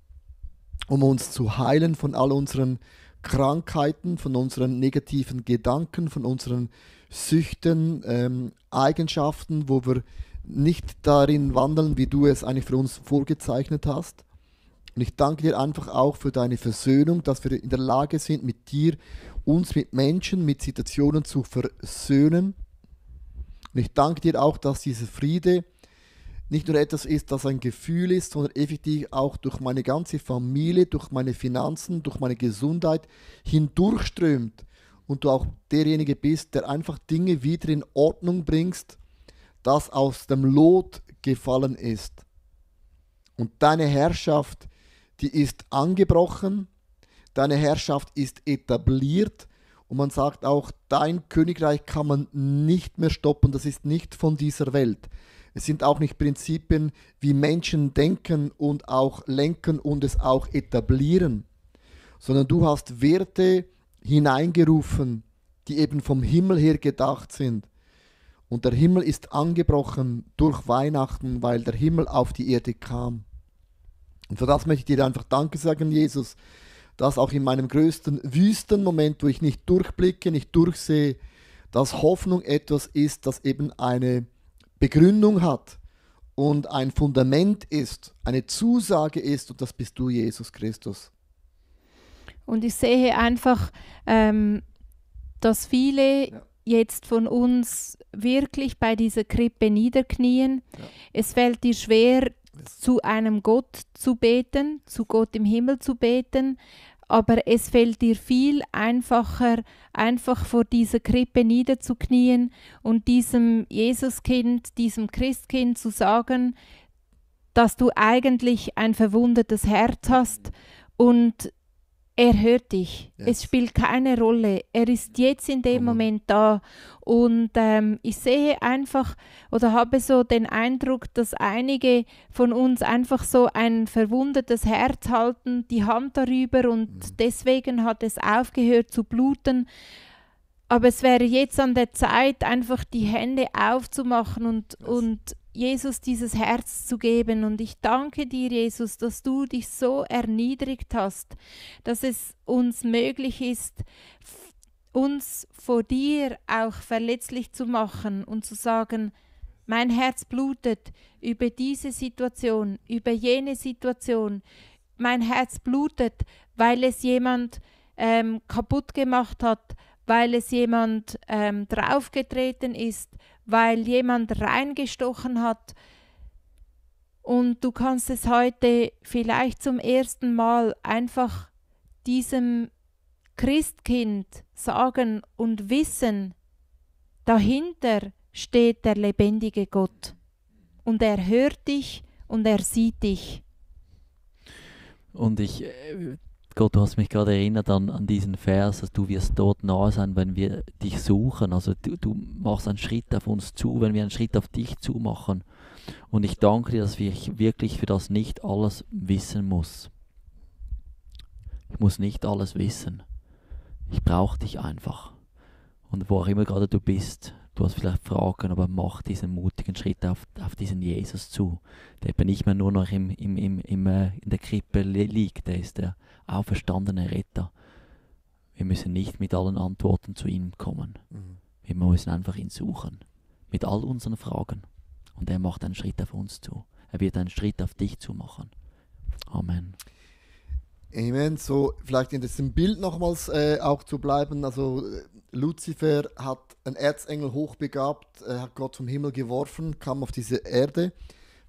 um uns zu heilen von all unseren Krankheiten, von unseren negativen Gedanken, von unseren Süchten, Eigenschaften, wo wir nicht darin wandeln, wie du es eigentlich für uns vorgezeichnet hast. Und ich danke dir einfach auch für deine Versöhnung, dass wir in der Lage sind, mit dir, uns mit Menschen, mit Situationen zu versöhnen. Und ich danke dir auch, dass dieser Friede nicht nur etwas ist, das ein Gefühl ist, sondern effektiv auch durch meine ganze Familie, durch meine Finanzen, durch meine Gesundheit hindurchströmt. Und du auch derjenige bist, der einfach Dinge wieder in Ordnung bringst, das aus dem Lot gefallen ist. Und deine Herrschaft, die ist angebrochen, deine Herrschaft ist etabliert und man sagt auch, dein Königreich kann man nicht mehr stoppen, das ist nicht von dieser Welt. Es sind auch nicht Prinzipien, wie Menschen denken und auch lenken und es auch etablieren, sondern du hast Werte hineingerufen, die eben vom Himmel her gedacht sind. Und der Himmel ist angebrochen durch Weihnachten, weil der Himmel auf die Erde kam. Und für das möchte ich dir einfach Danke sagen, Jesus, dass auch in meinem größten Wüstenmoment, wo ich nicht durchblicke, nicht durchsehe, dass Hoffnung etwas ist, das eben eine Begründung hat und ein Fundament ist, eine Zusage ist, und das bist du, Jesus Christus. Und ich sehe einfach, dass viele jetzt von uns wirklich bei dieser Krippe niederknien. Ja. Es fällt dir schwer, zu einem Gott zu beten, zu Gott im Himmel zu beten, aber es fällt dir viel einfacher, einfach vor dieser Krippe niederzuknien und diesem Jesuskind, diesem Christkind zu sagen, dass du eigentlich ein verwundetes Herz hast und er hört dich. Yes. Es spielt keine Rolle. Er ist jetzt in dem Moment da. Und ich sehe einfach oder habe so den Eindruck, dass einige von uns einfach so ein verwundetes Herz halten, die Hand darüber und deswegen hat es aufgehört zu bluten. Aber es wäre jetzt an der Zeit, einfach die Hände aufzumachen und Jesus dieses Herz zu geben. Und ich danke dir, Jesus, dass du dich so erniedrigt hast, dass es uns möglich ist, uns vor dir auch verletzlich zu machen und zu sagen, mein Herz blutet über diese Situation, über jene Situation. Mein Herz blutet, weil es jemand kaputt gemacht hat, weil es jemand draufgetreten ist, weil jemand reingestochen hat. Und du kannst es heute vielleicht zum ersten Mal einfach diesem Christkind sagen und wissen, dahinter steht der lebendige Gott. Und er hört dich und er sieht dich. Und Gott, du hast mich gerade erinnert an diesen Vers, dass du wirst dort nahe sein, wenn wir dich suchen. Also du machst einen Schritt auf uns zu, wenn wir einen Schritt auf dich zu machen. Und ich danke dir, dass ich wirklich für das nicht alles wissen muss. Ich muss nicht alles wissen. Ich brauche dich einfach. Und wo auch immer gerade du bist, du hast vielleicht Fragen, aber mach diesen mutigen Schritt auf diesen Jesus zu, der eben nicht mehr nur noch in der Krippe liegt, der ist der auferstandene Retter. Wir müssen nicht mit allen Antworten zu ihm kommen. Wir müssen einfach ihn suchen, mit all unseren Fragen. Und er macht einen Schritt auf uns zu. Er wird einen Schritt auf dich zu machen. Amen. Amen. So, vielleicht in diesem Bild nochmals auch zu bleiben. Also Luzifer hat einen Erzengel hochbegabt, hat Gott vom Himmel geworfen, kam auf diese Erde,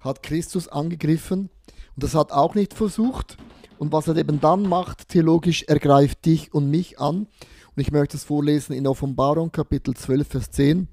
hat Christus angegriffen und das hat auch nicht versucht. Und was er eben dann macht, theologisch, er greift dich und mich an. Und ich möchte es vorlesen in Offenbarung, Kapitel 12, Vers 10.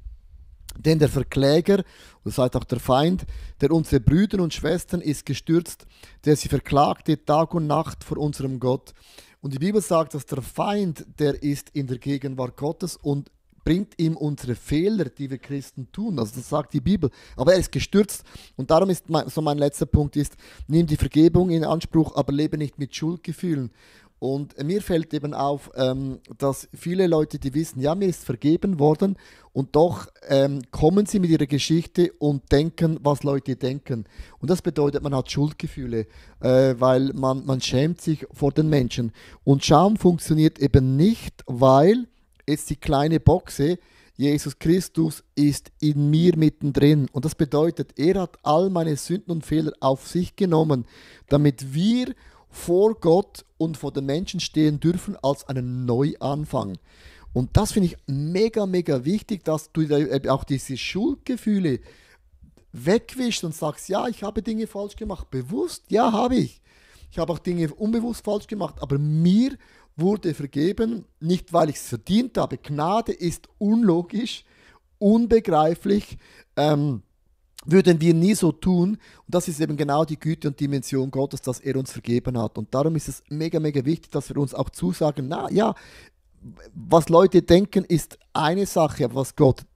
Denn der Verkläger, das heißt auch der Feind, der unsere Brüder und Schwestern ist gestürzt, der sie verklagte Tag und Nacht vor unserem Gott. Und die Bibel sagt, dass der Feind, der ist in der Gegenwart Gottes und bringt ihm unsere Fehler, die wir Christen tun. Also das sagt die Bibel. Aber er ist gestürzt. Und darum ist mein letzter Punkt ist, nimm die Vergebung in Anspruch, aber lebe nicht mit Schuldgefühlen. Und mir fällt eben auf, dass viele Leute, die wissen, ja, mir ist vergeben worden und doch kommen sie mit ihrer Geschichte und denken, was Leute denken. Und das bedeutet, man hat Schuldgefühle, weil man schämt sich vor den Menschen. Und Scham funktioniert eben nicht, weil jetzt die kleine Boxe, Jesus Christus ist in mir mittendrin. Und das bedeutet, er hat all meine Sünden und Fehler auf sich genommen, damit wir vor Gott und vor den Menschen stehen dürfen als einen Neuanfang. Und das finde ich mega, mega wichtig, dass du auch diese Schuldgefühle wegwischst und sagst, ja, ich habe Dinge falsch gemacht. Bewusst, ja, habe ich. Ich habe auch Dinge unbewusst falsch gemacht, aber mir wurde vergeben, nicht weil ich es verdient habe. Gnade ist unlogisch, unbegreiflich, würden wir nie so tun. Und das ist eben genau die Güte und Dimension Gottes, dass er uns vergeben hat. Und darum ist es mega, mega wichtig, dass wir uns auch zusagen, na ja, was Leute denken, ist eine Sache, aber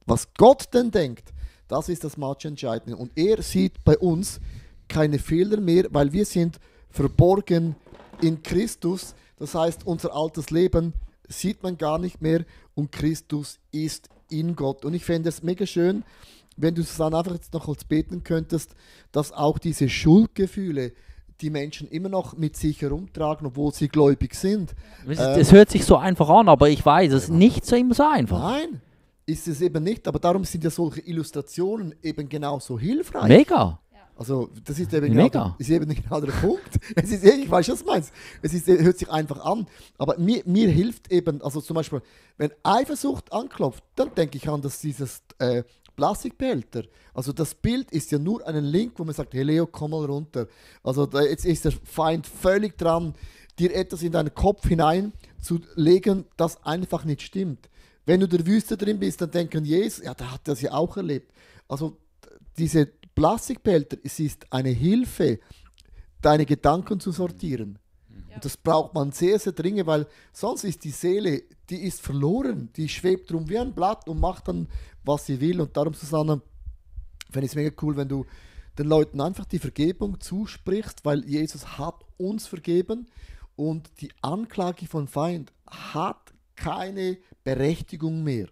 was Gott denn denkt, das ist das Matchentscheidende. Und er sieht bei uns keine Fehler mehr, weil wir sind verborgen in Christus. Das heißt, unser altes Leben sieht man gar nicht mehr und Christus ist in Gott. Und ich fände es mega schön, wenn du Susanne einfach jetzt noch kurz beten könntest, dass auch diese Schuldgefühle die Menschen immer noch mit sich herumtragen, obwohl sie gläubig sind. Es hört sich so einfach an, aber ich weiß, es ist nicht so immer so einfach. Nein, ist es eben nicht, aber darum sind ja solche Illustrationen eben genauso hilfreich. Mega. Also das ist eben, Mega. ist eben genau der Punkt. Es ist, ich weiß, was du meinst. Es ist, hört sich einfach an. Aber mir hilft eben, also zum Beispiel, wenn Eifersucht anklopft, dann denke ich an dieses Plastikbehälter. Also das Bild ist ja nur ein Link, wo man sagt, hey Leo, komm mal runter. Also jetzt ist der Feind völlig dran, dir etwas in deinen Kopf hinein zu legen, das einfach nicht stimmt. Wenn du der Wüste drin bist, dann denken Jesus, ja, der hat das ja auch erlebt. Also diese Plastikbehälter, es ist eine Hilfe, deine Gedanken zu sortieren. Ja. Und das braucht man sehr, sehr dringend, weil sonst ist die Seele, die ist verloren, die schwebt rum wie ein Blatt und macht dann, was sie will. Und darum, Susanne, finde ich es mega cool, wenn du den Leuten einfach die Vergebung zusprichst, weil Jesus hat uns vergeben und die Anklage von Feind hat keine Berechtigung mehr.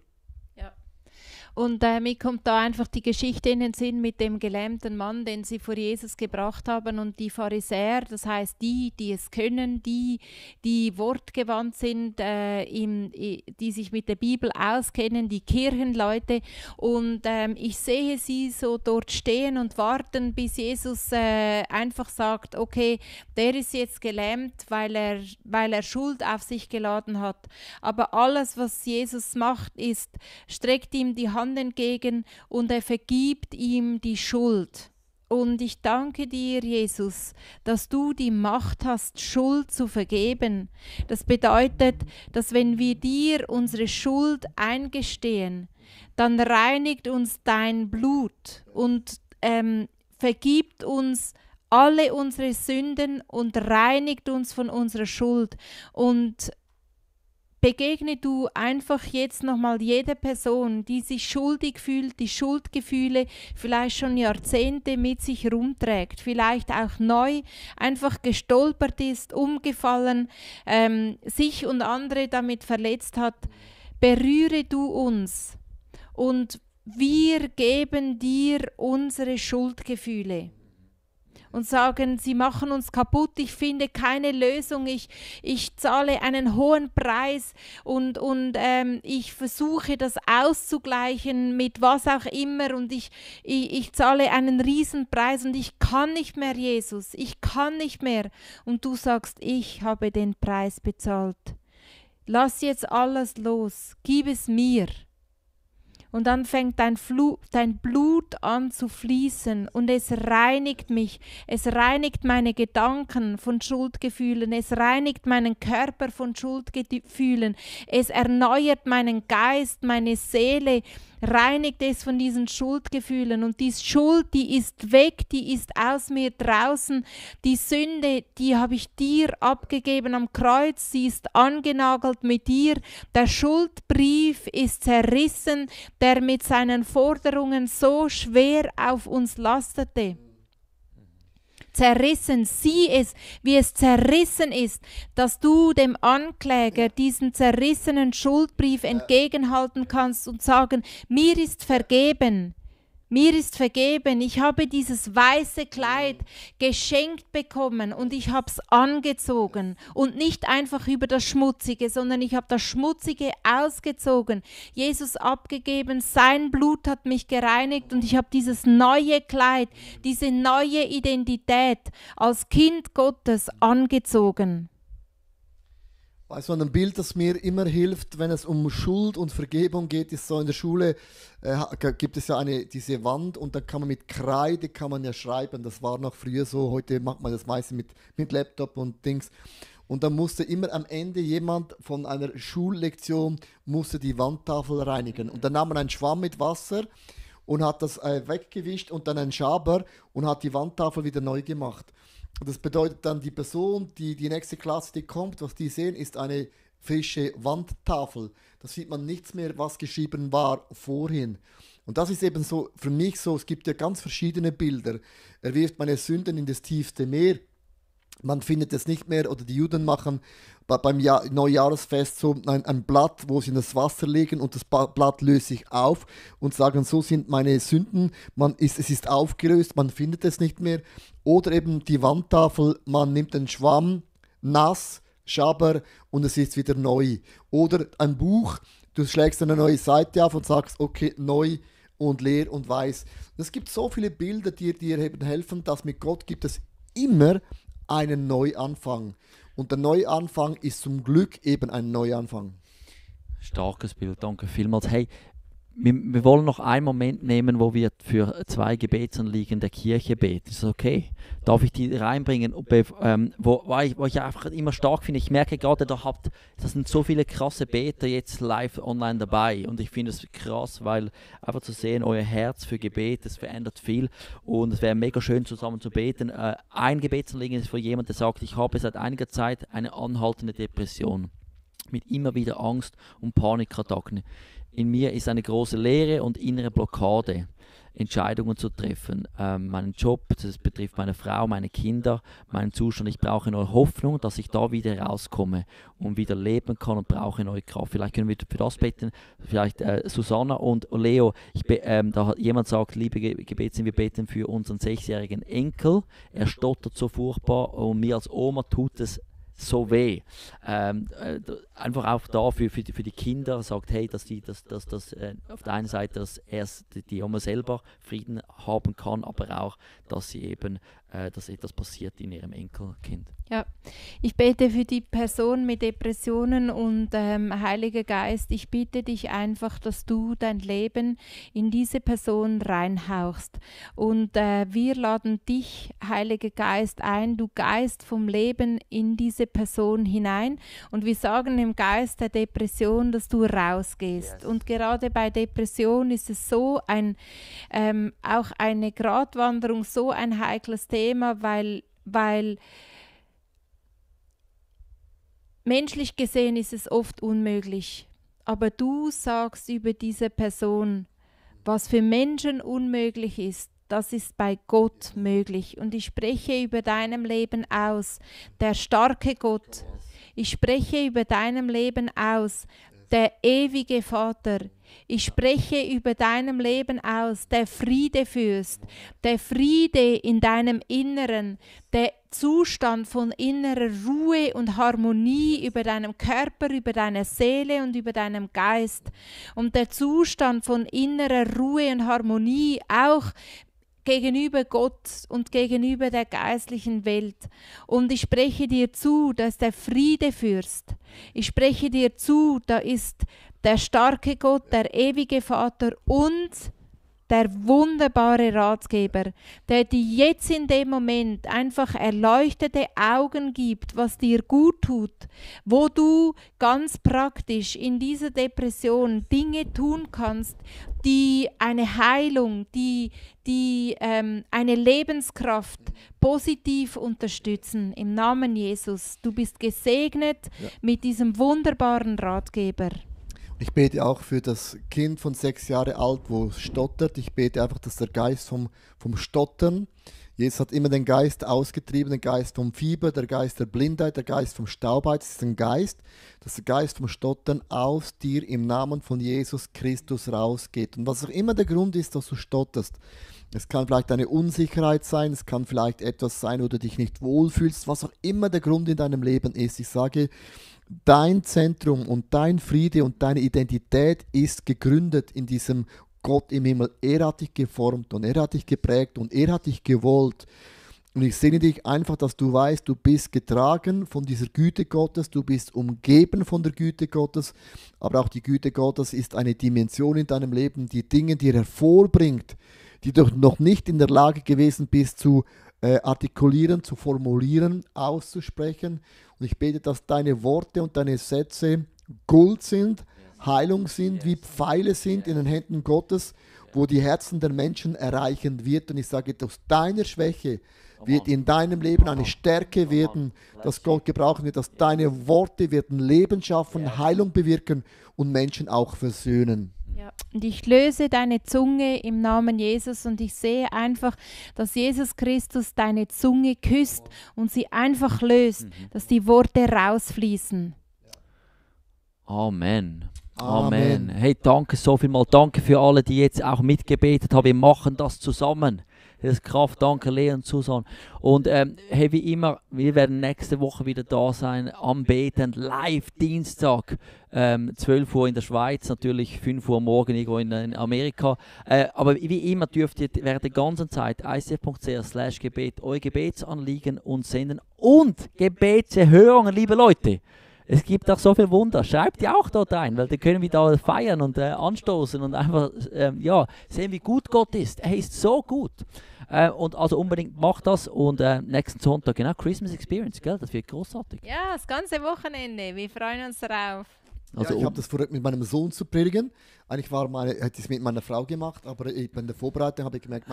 Und mir kommt da einfach die Geschichte in den Sinn mit dem gelähmten Mann, den sie vor Jesus gebracht haben. Und die Pharisäer, das heißt die es können, die wortgewandt sind, die sich mit der Bibel auskennen, die Kirchenleute. Und ich sehe sie so dort stehen und warten, bis Jesus einfach sagt, okay, der ist jetzt gelähmt, weil er Schuld auf sich geladen hat. Aber alles, was Jesus macht, ist, streckt ihm die Hand entgegen und er vergibt ihm die Schuld. Und ich danke dir, Jesus, dass du die Macht hast, Schuld zu vergeben. Das bedeutet, dass wenn wir dir unsere Schuld eingestehen, dann reinigt uns dein Blut und vergibt uns alle unsere Sünden und reinigt uns von unserer Schuld. Und begegne du einfach jetzt nochmal jede Person, die sich schuldig fühlt, die Schuldgefühle vielleicht schon Jahrzehnte mit sich rumträgt, vielleicht auch neu einfach gestolpert ist, umgefallen, sich und andere damit verletzt hat. Berühre du uns und wir geben dir unsere Schuldgefühle. Und sagen, sie machen uns kaputt, ich finde keine Lösung, ich zahle einen hohen Preis und ich versuche das auszugleichen mit was auch immer und ich zahle einen Riesenpreis und ich kann nicht mehr, Jesus, ich kann nicht mehr. Und du sagst, ich habe den Preis bezahlt. Lass jetzt alles los, gib es mir. Und dann fängt dein Blut an zu fließen und es reinigt mich. Es reinigt meine Gedanken von Schuldgefühlen. Es reinigt meinen Körper von Schuldgefühlen. Es erneuert meinen Geist, meine Seele, reinigt es von diesen Schuldgefühlen. Und die Schuld, die ist weg, die ist aus mir draußen. Die Sünde, die habe ich dir abgegeben am Kreuz. Sie ist angenagelt mit dir. Der Schuldbrief ist zerrissen, der mit seinen Forderungen so schwer auf uns lastete. Zerrissen, sieh es, wie es zerrissen ist, dass du dem Ankläger diesen zerrissenen Schuldbrief entgegenhalten kannst und sagen, mir ist vergeben. Mir ist vergeben, ich habe dieses weiße Kleid geschenkt bekommen und ich habe es angezogen und nicht einfach über das Schmutzige, sondern ich habe das Schmutzige ausgezogen, Jesus abgegeben, sein Blut hat mich gereinigt und ich habe dieses neue Kleid, diese neue Identität als Kind Gottes angezogen. Weißt du, ein Bild, das mir immer hilft, wenn es um Schuld und Vergebung geht, ist so in der Schule, gibt es ja diese Wand und da kann man mit Kreide ja schreiben. Das war noch früher so, heute macht man das meistens mit Laptop und Dings. Und dann musste immer am Ende jemand von einer Schullektion musste die Wandtafel reinigen. Und dann nahm man einen Schwamm mit Wasser und hat das weggewischt und dann einen Schaber und hat die Wandtafel wieder neu gemacht. Und das bedeutet dann, die Person, die nächste Klasse, die kommt, was die sehen, ist eine frische Wandtafel. Da sieht man nichts mehr, was geschrieben war vorhin. Und das ist eben so für mich so, es gibt ja ganz verschiedene Bilder. Er wirft meine Sünden in das tiefste Meer. Man findet es nicht mehr, oder die Juden machen beim Neujahrsfest so ein Blatt, wo sie in das Wasser legen und das Blatt löst sich auf und sagen, so sind meine Sünden, es ist aufgelöst, man findet es nicht mehr. Oder eben die Wandtafel, man nimmt den Schwamm, nass, Schaber und es ist wieder neu. Oder ein Buch, du schlägst eine neue Seite auf und sagst, okay, neu und leer und weiß. Und es gibt so viele Bilder, die dir eben helfen, dass mit Gott gibt es immer einen Neuanfang. Und der Neuanfang ist zum Glück eben ein Neuanfang. Starkes Bild, danke vielmals. Hey, wir wollen noch einen Moment nehmen, wo wir für 2 Gebetsanliegen der Kirche beten. Ist das okay? Darf ich die reinbringen? Wo ich einfach immer stark finde, ich merke gerade, da sind so viele krasse Beter jetzt live online dabei. Und ich finde es krass, weil einfach zu sehen, euer Herz für Gebet, das verändert viel. Und es wäre mega schön, zusammen zu beten. Ein Gebetsanliegen ist für jemanden, der sagt, ich habe seit einiger Zeit eine anhaltende Depression. Mit immer wieder Angst und Panikattacken. In mir ist eine große Leere und innere Blockade, Entscheidungen zu treffen. Meinen Job, das betrifft meine Frau, meine Kinder, meinen Zustand. Ich brauche neue Hoffnung, dass ich da wieder rauskomme und wieder leben kann und brauche neue Kraft. Vielleicht können wir für das beten, vielleicht Susanna und Leo. Da hat jemand gesagt, liebe Gebetsin, wir beten für unseren 6-jährigen Enkel. Er stottert so furchtbar und mir als Oma tut es so weh. Einfach auch dafür für die Kinder sagt, hey, dass auf der einen Seite, dass erst die Oma selber Frieden haben kann, aber auch, dass sie eben, dass etwas passiert in ihrem Enkelkind. Ja, ich bete für die Person mit Depressionen und Heiliger Geist, ich bitte dich einfach, dass du dein Leben in diese Person reinhauchst. Und wir laden dich, Heiliger Geist, ein, du Geist vom Leben in diese Person hinein. Und wir sagen im Geist der Depression, dass du rausgehst. Yes. Und gerade bei Depression ist es so auch eine Gratwanderung, so ein heikles Thema, weil menschlich gesehen ist es oft unmöglich, aber du sagst über diese Person, was für Menschen unmöglich ist, das ist bei Gott möglich. Und ich spreche über deinem Leben aus, der starke Gott. Ich spreche über deinem Leben aus, der ewige Vater. Ich spreche über deinem Leben aus, der Friedefürst, der Friede in deinem Inneren, der Zustand von innerer Ruhe und Harmonie über deinem Körper, über deiner Seele und über deinem Geist. Und der Zustand von innerer Ruhe und Harmonie auch gegenüber Gott und gegenüber der geistlichen Welt. Und ich spreche dir zu, da ist der Friedefürst. Ich spreche dir zu, da ist der starke Gott, der ewige Vater und der wunderbare Ratgeber, der dir jetzt in dem Moment einfach erleuchtete Augen gibt, was dir gut tut, wo du ganz praktisch in dieser Depression Dinge tun kannst, die eine Heilung, die eine Lebenskraft positiv unterstützen. Im Namen Jesus. Du bist gesegnet mit diesem wunderbaren Ratgeber. Ich bete auch für das Kind von 6 Jahre alt, wo es stottert. Ich bete einfach, dass der Geist vom Stottern, Jesus hat immer den Geist ausgetrieben, den Geist vom Fieber, der Geist der Blindheit, der Geist vom Staubheit. Es ist ein Geist, dass der Geist vom Stottern aus dir im Namen von Jesus Christus rausgeht. Und was auch immer der Grund ist, dass du stotterst, es kann vielleicht eine Unsicherheit sein, es kann vielleicht etwas sein, wo du dich nicht wohlfühlst, was auch immer der Grund in deinem Leben ist. Ich sage, dein Zentrum und dein Friede und deine Identität ist gegründet in diesem Gott im Himmel. Er hat dich geformt und er hat dich geprägt und er hat dich gewollt. Und ich segne dich einfach, dass du weißt, du bist getragen von dieser Güte Gottes, du bist umgeben von der Güte Gottes, aber auch die Güte Gottes ist eine Dimension in deinem Leben, die Dinge dir hervorbringt, die du noch nicht in der Lage gewesen bist zu artikulieren, zu formulieren, auszusprechen. Und ich bete, dass deine Worte und deine Sätze Gold sind, Heilung sind, wie Pfeile sind in den Händen Gottes, wo die Herzen der Menschen erreichen wird. Und ich sage, aus deiner Schwäche wird in deinem Leben eine Stärke werden, dass Gott gebrauchen wird, dass deine Worte werden Leben schaffen, Heilung bewirken und Menschen auch versöhnen. Ja. Und ich löse deine Zunge im Namen Jesus und ich sehe einfach, dass Jesus Christus deine Zunge küsst und sie einfach löst, dass die Worte rausfließen. Amen. Amen. Hey, danke so vielmals. Danke für alle, die jetzt auch mitgebetet haben. Wir machen das zusammen. Das ist Kraft. Danke, Lea und Susan. Und hey, wie immer, wir werden nächste Woche wieder da sein, am Beten, live, Dienstag, 12 Uhr in der Schweiz, natürlich 5 Uhr morgen irgendwo in Amerika. Aber wie immer dürft ihr während der ganzen Zeit icf.ch/Gebet eure Gebetsanliegen uns senden und Gebetserhörungen, liebe Leute. Es gibt auch so viel Wunder. Schreibt die auch dort ein, weil dann können wir da feiern und anstoßen und einfach sehen, wie gut Gott ist. Er ist so gut. Und also unbedingt macht das. Und nächsten Sonntag, genau, Christmas Experience, gell? Das wird großartig. Ja, das ganze Wochenende. Wir freuen uns darauf. Also, ich habe das vorher mit meinem Sohn zu predigen. Eigentlich hätte ich es mit meiner Frau gemacht, aber bei der Vorbereitung habe ich gemerkt,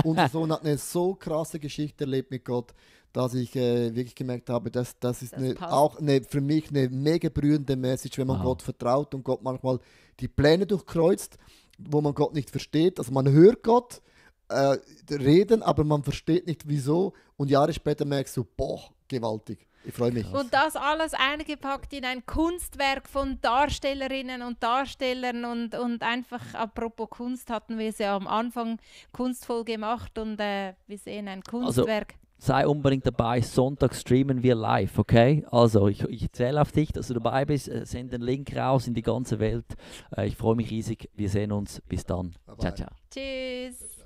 unser Sohn hat eine so krasse Geschichte erlebt mit Gott, dass ich wirklich gemerkt habe, das ist auch für mich eine mega berührende Message, wenn man Gott vertraut und Gott manchmal die Pläne durchkreuzt, wo man Gott nicht versteht. Also man hört Gott reden, aber man versteht nicht wieso. Und Jahre später merkst du, boah, gewaltig. Ich freue mich. Und das alles eingepackt in ein Kunstwerk von Darstellerinnen und Darstellern und einfach, apropos Kunst, hatten wir es ja am Anfang kunstvoll gemacht und wir sehen ein Kunstwerk. Also, sei unbedingt dabei, Sonntag streamen wir live, okay? Also ich zähle auf dich, dass du dabei bist, send den Link raus in die ganze Welt. Ich freue mich riesig, wir sehen uns, bis dann. Bye bye. Ciao, ciao. Tschüss.